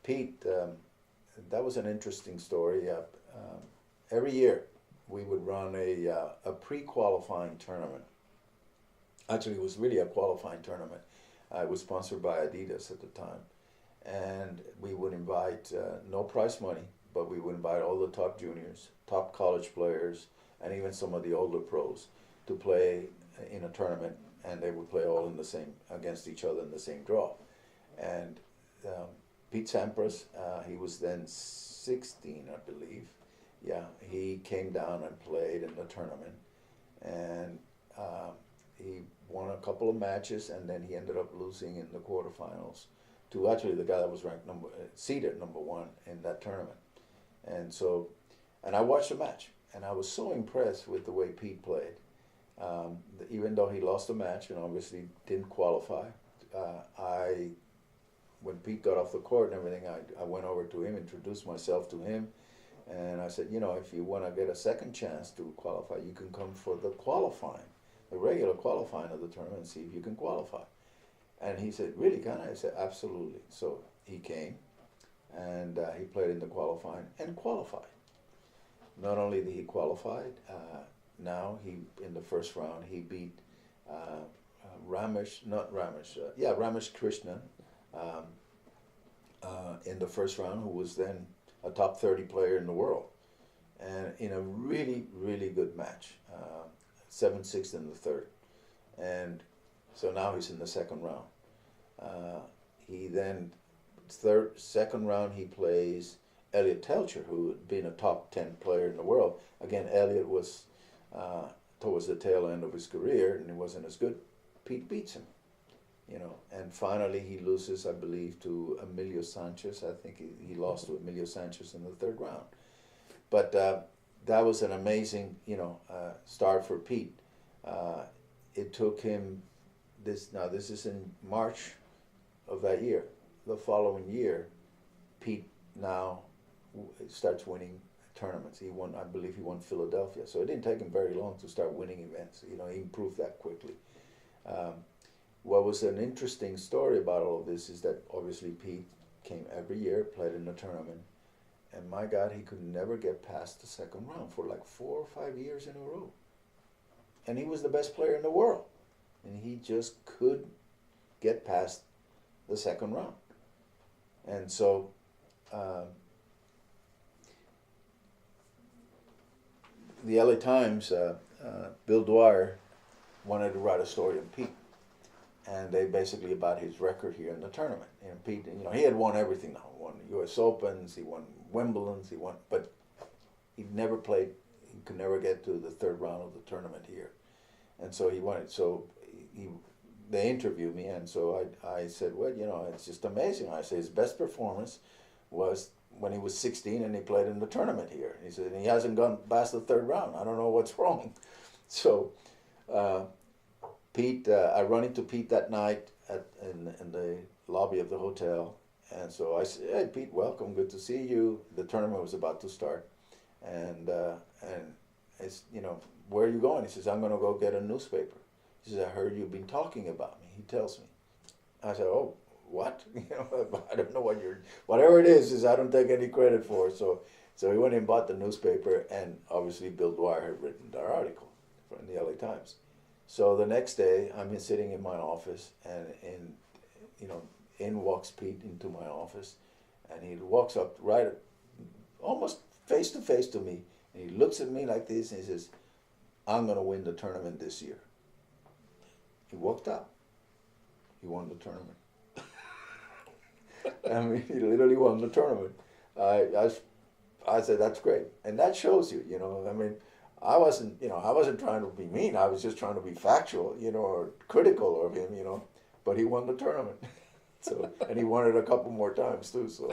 Pete, that was an interesting story. Every year we would run a pre-qualifying tournament. Actually, it was really a qualifying tournament. It was sponsored by Adidas at the time. And we would invite no prize money, but we would invite all the top juniors, top college players, and even some of the older pros to play in a tournament, and they would play all in the same against each other in the same draw. And Pete Sampras, he was then 16, I believe. Yeah, he came down and played in the tournament, and he won a couple of matches, and then he ended up losing in the quarterfinals to actually the guy that was ranked seeded number one in that tournament. And so, and I watched the match, and I was so impressed with the way Pete played. Even though he lost the match and obviously didn't qualify, when Pete got off the court and everything, I went over to him, introduced myself to him, and I said, you know, if you want to get a second chance to qualify, you can come for the qualifying, the regular qualifying of the tournament, and see if you can qualify. And he said, really, can I? I said, absolutely. So he came, and he played in the qualifying and qualified. Not only did he qualify, now in the first round he beat Ramesh Krishnan in the first round, who was then a top 30 player in the world, and in a really, really good match, 7-6 in the third. And so now he's in the second round. He then, second round, he plays Elliot Telcher, who had been a top 10 player in the world. Again, Elliot was towards the tail end of his career, and he wasn't as good. Pete beats him, you know. And finally, he loses, I believe, to Emilio Sanchez. I think he lost to Emilio Sanchez in the third round. But that was an amazing, you know, start for Pete. It took him this is in March of that year. The following year, Pete now starts winning tournaments. He won, I believe he won Philadelphia. So it didn't take him very long to start winning events. You know, he improved that quickly. What was an interesting story about all of this is that obviously Pete came every year, played in the tournament, and my God, he could never get past the second round for like 4 or 5 years in a row. And he was the best player in the world. And he just could get past the second round. And so the LA Times, Bill Dwyer wanted to write a story on Pete. And they basically about his record here in the tournament. And Pete, you know, he had won everything now. He won U.S. Opens, he won Wimbledon's, but he never played, he could never get to the third round of the tournament here. And so they interviewed me, and so I said, well, you know, it's just amazing. I said his best performance was when he was 16 and he played in the tournament here. He said, and he hasn't gone past the third round. I don't know what's wrong. So Pete, I run into Pete that night in the lobby of the hotel, and so I said, hey, Pete, welcome, good to see you. The tournament was about to start, and it's, you know, where are you going? He says, I'm going to go get a newspaper. He says, I heard you've been talking about me. He tells me. I said, oh, what? You know, I don't know what whatever it is I don't take any credit for it. So he went and bought the newspaper, and obviously Bill Dwyer had written that article from the LA Times. So the next day, I'm sitting in my office, and in walks Pete into my office, and he walks up almost face to face to me, and he looks at me like this, and he says, I'm going to win the tournament this year. He walked out. He won the tournament. I mean, he literally won the tournament. I said, that's great. And that shows you, you know, I mean, I wasn't trying to be mean. I was just trying to be factual, you know, or critical of him, you know, but he won the tournament. So, and he won it a couple more times too, so.